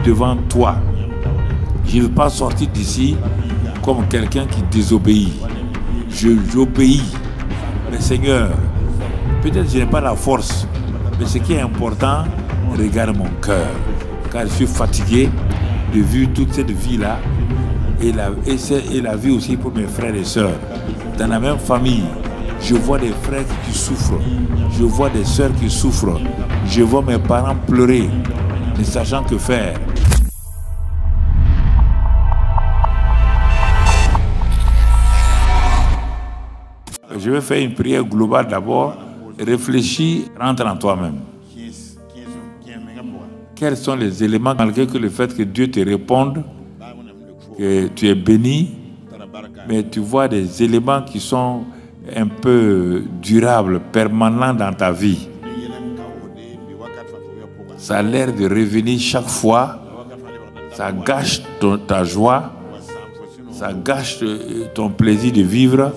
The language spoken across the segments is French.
devant toi. Je ne veux pas sortir d'ici comme quelqu'un qui désobéit. J'obéis. Mais Seigneur, peut-être que je n'ai pas la force, mais ce qui est important, regarde mon cœur. Car je suis fatigué de vivre toute cette vie-là et la vie aussi pour mes frères et sœurs. Dans la même famille, je vois des frères qui souffrent, je vois des sœurs qui souffrent, je vois mes parents pleurer, ne sachant que faire. Je vais faire une prière globale d'abord. Réfléchis, rentre en toi-même. Quels sont les éléments, malgré que le fait que Dieu te réponde, que tu es béni, mais tu vois des éléments qui sont un peu durables, permanents dans ta vie. Ça a l'air de revenir chaque fois, ça gâche ta joie, ça gâche ton plaisir de vivre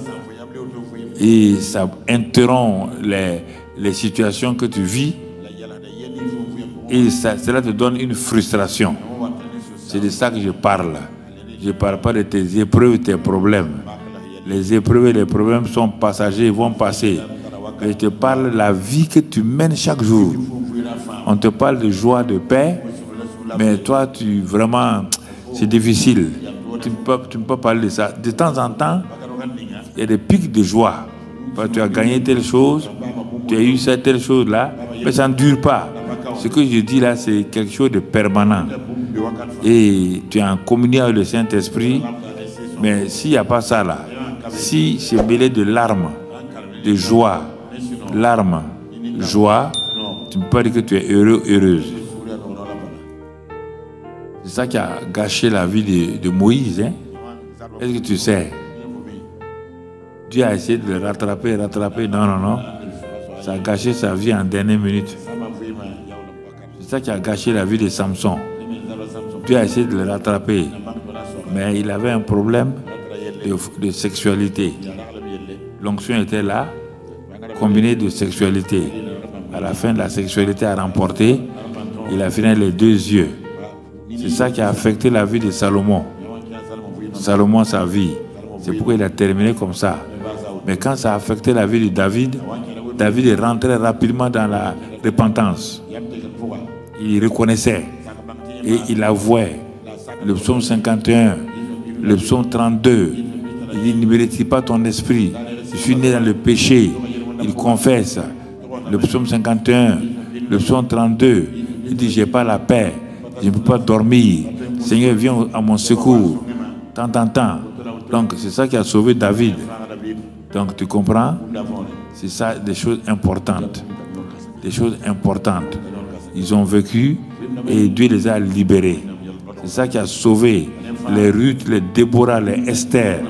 et ça interrompt les situations que tu vis et cela te donne une frustration. C'est de ça que je parle. Je ne parle pas de tes épreuves, tes problèmes. Les épreuves et les problèmes sont passagers, ils vont passer. Mais je te parle de la vie que tu mènes chaque jour. On te parle de joie, de paix, mais toi, vraiment, c'est difficile. Tu ne peux pas parler de ça. De temps en temps, il y a des pics de joie. Tu as gagné telle chose, tu as eu cette telle chose-là, mais ça ne dure pas. Ce que je dis là, c'est quelque chose de permanent. Et tu es en communion avec le Saint-Esprit, mais s'il n'y a pas ça là, si c'est mêlé de larmes, de joie, larmes, joie, tu ne peux pas dire que tu es heureux, heureuse. C'est ça qui a gâché la vie de Moïse. Hein? Est-ce que tu sais? Dieu a essayé de le rattraper. Non. Ça a gâché sa vie en dernière minute. C'est ça qui a gâché la vie de Samson. Dieu a essayé de le rattraper. Mais il avait un problème de sexualité. L'onction était là, combinée de sexualité. À la fin de la sexualité a remporté, il a fini les 2 yeux. C'est ça qui a affecté la vie de Salomon. Salomon, sa vie. C'est pourquoi il a terminé comme ça. Mais quand ça a affecté la vie de David, David est rentré rapidement dans la repentance. Il reconnaissait et il avouait. Le psaume 51, le psaume 32, il dit, ne me retire pas ton esprit. Je suis né dans le péché. Il confesse. Le psaume 51, le psaume 32, il dit, j'ai pas la paix. Je ne peux pas dormir. Seigneur, viens à mon secours. Tant. Donc, c'est ça qui a sauvé David. Donc, tu comprends? C'est ça, des choses importantes. Des choses importantes. Ils ont vécu et Dieu les a libérés. C'est ça qui a sauvé les Ruth, les Déborah, les Esther,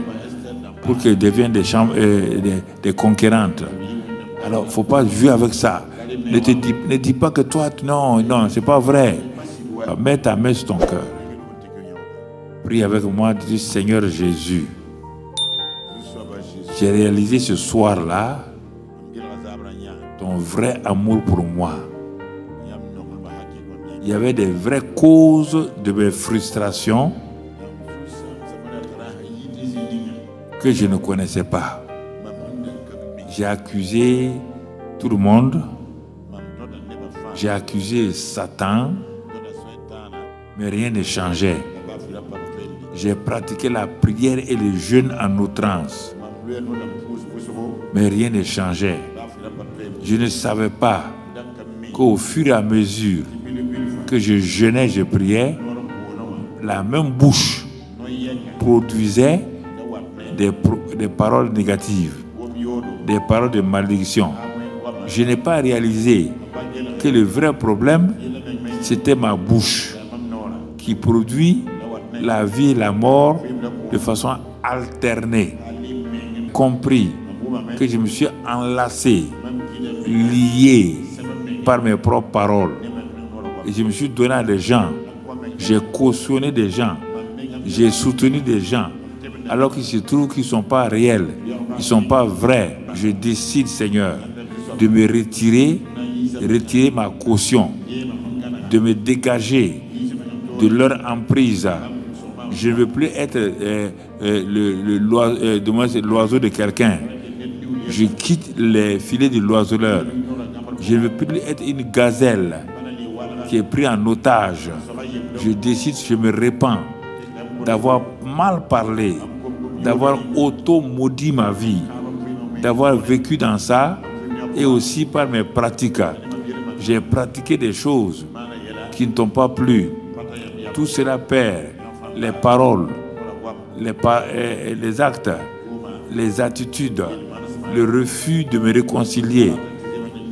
pour qu'ils deviennent des conquérantes. Alors, il ne faut pas jouer avec ça. Ne dis pas que toi, non, c'est pas vrai. Mets ta main sur ton cœur. Prie avec moi, dis Seigneur Jésus. J'ai réalisé ce soir-là ton vrai amour pour moi. Il y avait des vraies causes de mes frustrations que je ne connaissais pas. J'ai accusé tout le monde. J'ai accusé Satan, mais rien ne changeait. J'ai pratiqué la prière et le jeûne en outrance, mais rien ne changeait. Je ne savais pas qu'au fur et à mesure que je jeûnais, je priais, la même bouche produisait des paroles négatives, des paroles de malédiction. Je n'ai pas réalisé que le vrai problème, c'était ma bouche qui produit la vie et la mort de façon alternée. Compris que je me suis enlacé, lié par mes propres paroles. Et je me suis donné à des gens, j'ai cautionné des gens, j'ai soutenu des gens, alors qu'il se trouve qu'ils ne sont pas réels, ils ne sont pas vrais. Je décide, Seigneur, de me retirer ma caution, de me dégager de leur emprise. Je ne veux plus être l'oiseau de quelqu'un. Je quitte les filets de l'oiseleur. Je ne veux plus être une gazelle qui est prise en otage. Je décide, je me répands d'avoir mal parlé, d'avoir auto-maudit ma vie, d'avoir vécu dans ça et aussi par mes pratiques. J'ai pratiqué des choses qui ne t'ont pas plu. Tout cela, Père, les paroles, les actes, les attitudes, le refus de me réconcilier.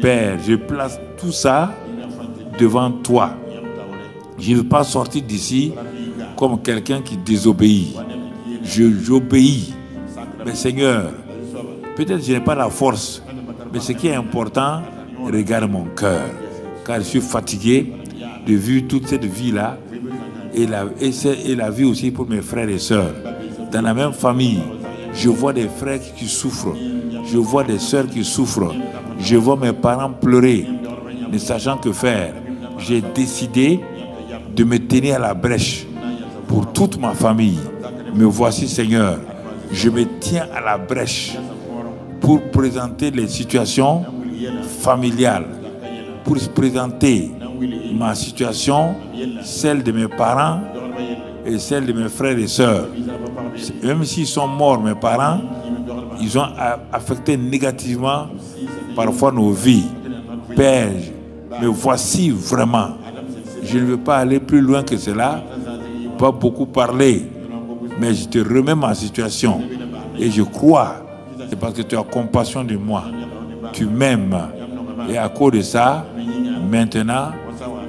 Père, je place tout ça devant toi. Je ne veux pas sortir d'ici comme quelqu'un qui désobéit. J'obéis. Mais Seigneur, peut-être que je n'ai pas la force, mais ce qui est important, regarde mon cœur. Car je suis fatigué de vivre toute cette vie-là et la vie aussi pour mes frères et sœurs. Dans la même famille, je vois des frères qui souffrent. Je vois des sœurs qui souffrent. Je vois mes parents pleurer, ne sachant que faire. J'ai décidé de me tenir à la brèche pour toute ma famille. Me voici, Seigneur. Je me tiens à la brèche pour présenter les situations familiales, pour présenter ma situation, celle de mes parents et celle de mes frères et sœurs. Même s'ils sont morts, mes parents, ils ont affecté négativement parfois nos vies. Père, me voici vraiment. Je ne veux pas aller plus loin que cela, pas beaucoup parler, mais je te remets ma situation et je crois, c'est parce que tu as compassion de moi, tu m'aimes et à cause de ça, maintenant,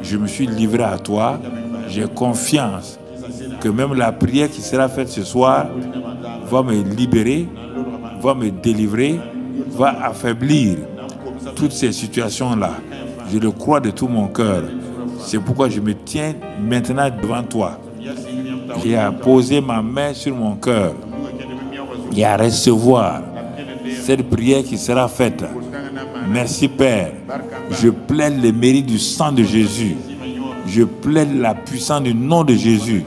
je me suis livré à toi, j'ai confiance que même la prière qui sera faite ce soir va me libérer, va me délivrer, va affaiblir toutes ces situations-là. Je le crois de tout mon cœur. C'est pourquoi je me tiens maintenant devant toi. J'ai à poser ma main sur mon cœur et à recevoir cette prière qui sera faite. Merci Père. Je plaide les mérites du sang de Jésus. Je plaide la puissance du nom de Jésus.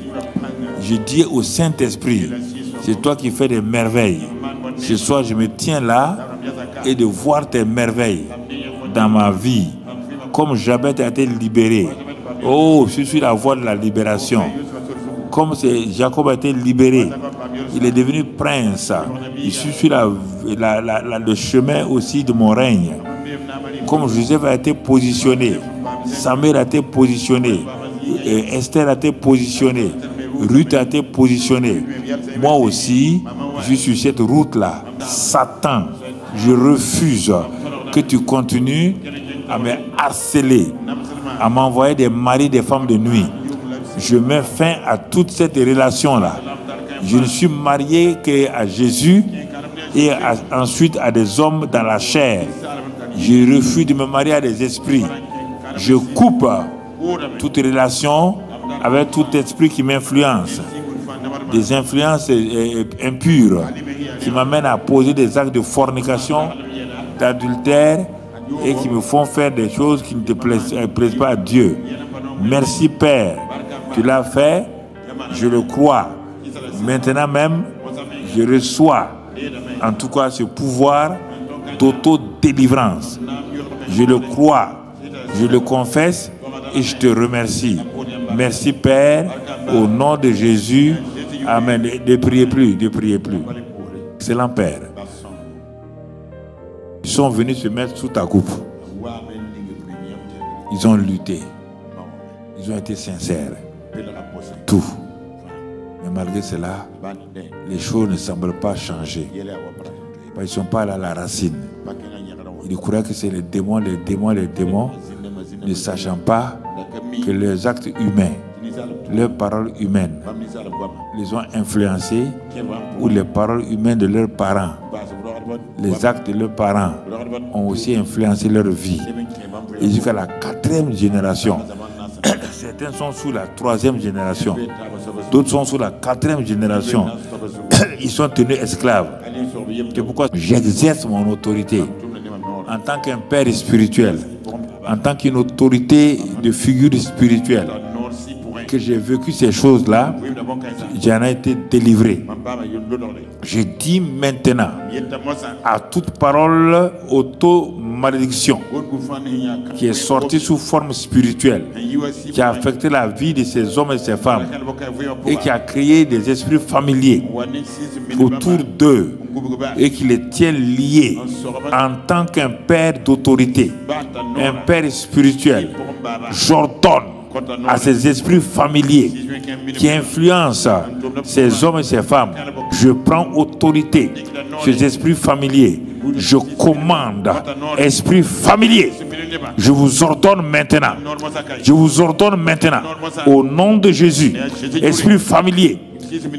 Je dis au Saint-Esprit, c'est toi qui fais des merveilles. Ce soir, je me tiens là et de voir tes merveilles dans ma vie. Comme Jabez a été libéré. Oh, je suis la voix de la libération. Comme Jacob a été libéré, il est devenu prince. Je suis le chemin aussi de mon règne. Comme Joseph a été positionné, Samuel a été positionné, Esther a été positionnée, Ruth a été positionnée. Moi aussi, je suis sur cette route-là. Satan, je refuse que tu continues à me harceler, à m'envoyer des maris, des femmes de nuit. Je mets fin à toute cette relation-là. Je ne suis marié qu'à Jésus et ensuite à des hommes dans la chair. Je refuse de me marier à des esprits. Je coupe toute relation avec tout esprit qui m'influence. Des influences impures qui m'amènent à poser des actes de fornication, d'adultère et qui me font faire des choses qui ne te plaisent pas à Dieu. Merci Père. Tu l'as fait, je le crois. Maintenant même, je reçois en tout cas ce pouvoir d'auto-délivrance. Je le crois, je le confesse et je te remercie. Merci Père, au nom de Jésus. Amen. Ne priez plus, ne priez plus. Excellent Père. Ils sont venus se mettre sous ta coupe. Ils ont lutté. Ils ont été sincères. Tout. Mais malgré cela, les choses ne semblent pas changer. Ils ne sont pas allés à la racine. Ils croyaient que c'est les démons, ne sachant pas que leurs actes humains, leurs paroles humaines, les ont influencés, ou les paroles humaines de leurs parents, les actes de leurs parents ont aussi influencé leur vie. Et jusqu'à la 4e génération. Certains sont sous la 3e génération. D'autres sont sous la 4e génération. Ils sont tenus esclaves. C'est pourquoi j'exerce mon autorité en tant qu'un père spirituel, en tant qu'une autorité de figure spirituelle. que j'ai vécu ces choses-là, j'en ai été délivré. Je dis maintenant à toute parole auto-malédiction qui est sortie sous forme spirituelle, qui a affecté la vie de ces hommes et ces femmes et qui a créé des esprits familiers autour d'eux et qui les tient liés en tant qu'un père d'autorité, un père spirituel. J'ordonne à ces esprits familiers qui influencent ces hommes et ces femmes. Je prends autorité sur ces esprits familiers. Je commande, esprit familier, je vous ordonne maintenant. Je vous ordonne maintenant, au nom de Jésus, esprit familier,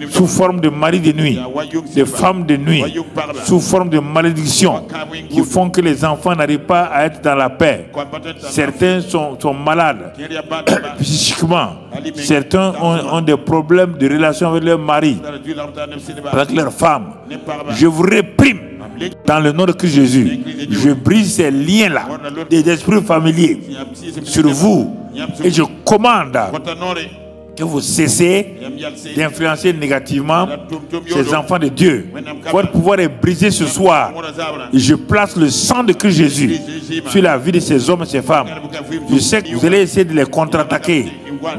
sous forme de mari de nuit, de femmes de nuit, sous forme de malédiction, qui font que les enfants n'arrivent pas à être dans la paix. Certains sont malades psychiquement. Certains ont des problèmes de relation avec leur mari, avec leur femme. Je vous réprime dans le nom de Christ Jésus. Je brise ces liens-là, des esprits familiers sur vous, et je commande que vous cessez d'influencer négativement ces enfants de Dieu. Votre pouvoir est brisé ce soir. Et je place le sang de Christ Jésus sur la vie de ces hommes et ces femmes. Je sais que vous allez essayer de les contre-attaquer,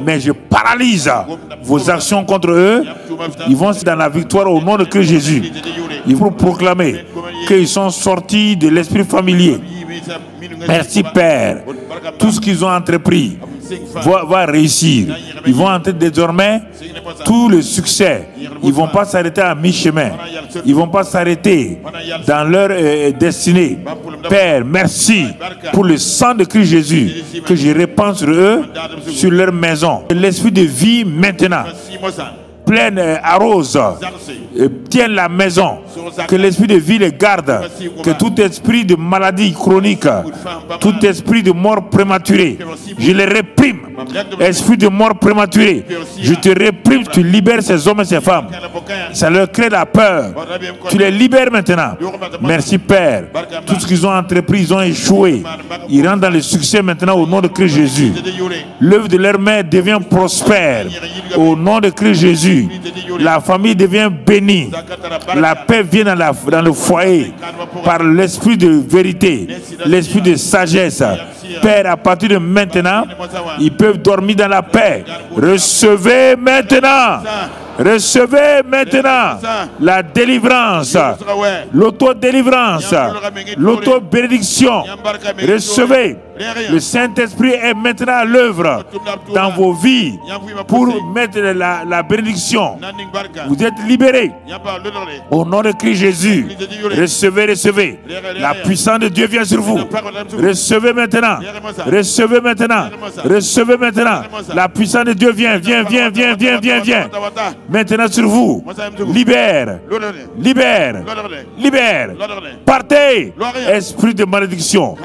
mais je paralyse vos actions contre eux. Ils vont dans la victoire au nom de Christ Jésus. Ils vont proclamer qu'ils sont sortis de l'esprit familier. Merci Père. Tout ce qu'ils ont entrepris va réussir. Ils vont entrer désormais tout le succès. Ils ne vont pas s'arrêter à mi-chemin. Ils ne vont pas s'arrêter dans leur destinée. Père, merci pour le sang de Christ Jésus que je répands sur eux, sur leur maison. L'esprit de vie maintenant pleine, arrose, tienne la maison, que l'esprit de vie les garde, que tout esprit de maladie chronique, tout esprit de mort prématurée, je les réprime. Esprit de mort prématurée, je te réprime, tu libères ces hommes et ces femmes. Ça leur crée la peur. Tu les libères maintenant. Merci Père. Tout ce qu'ils ont entrepris, ils ont échoué. Ils rentrent dans le succès maintenant au nom de Christ Jésus. L'œuvre de leur main devient prospère au nom de Christ Jésus. La famille devient bénie. La paix vient dans le foyer par l'esprit de vérité, l'esprit de sagesse. Père, à partir de maintenant, ils peuvent dormir dans la paix. Recevez maintenant. Recevez maintenant la délivrance, l'autodélivrance, l'autobénédiction. Recevez. Le Saint-Esprit est maintenant à l'œuvre dans vos vies pour mettre la bénédiction. Vous êtes libérés. Au nom de Christ Jésus, recevez, recevez. La puissance de Dieu vient sur vous. Recevez maintenant. Recevez maintenant. Recevez maintenant. La puissance de Dieu vient, vient. Maintenant sur vous. Libère. Libère. Libère. Partez. Esprit de malédiction.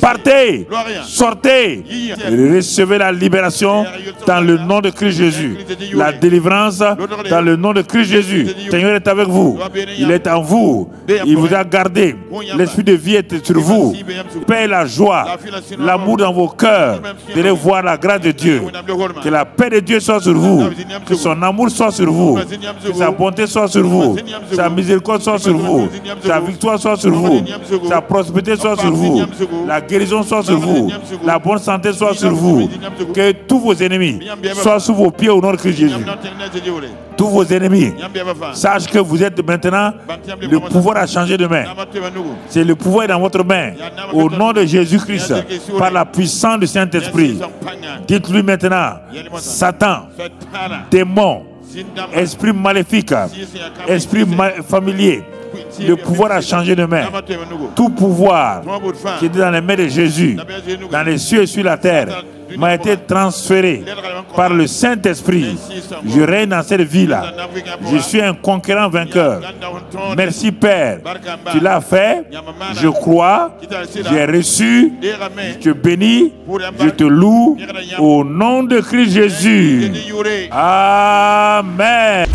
Partez. Sortez. Recevez la libération dans le nom de Christ Jésus. La délivrance dans le nom de Christ Jésus. Le Seigneur est avec vous. Il est en vous. Il vous a gardé. L'esprit de vie est sur vous. Paix et la joie. L'amour dans vos cœurs. Vous allez voir la grâce de Dieu. Que la paix de Dieu soit sur vous. Que son amour soit sur vous. Que sa bonté soit sur vous. Sa miséricorde soit sur vous. Sa victoire soit sur vous. Sa prospérité soit sur vous. La guérison soit sur vous. La bonne santé soit sur vous. Que tous vos ennemis soient sous vos pieds au nom de Christ Jésus. Tous vos ennemis sachent que vous êtes maintenant, le pouvoir a changé de main. C'est le pouvoir dans votre main. Au nom de Jésus-Christ, par la puissance du Saint-Esprit. Dites-lui maintenant, Satan, démon, esprit maléfique, esprit familier, le pouvoir a changé de main. Tout pouvoir qui est dans les mains de Jésus, dans les cieux et sur la terre, m'a été transféré par le Saint-Esprit. Je règne dans cette vie-là. Je suis un conquérant vainqueur. Merci Père. Tu l'as fait. Je crois. J'ai reçu. Je te bénis. Je te loue. Au nom de Christ Jésus. Amen.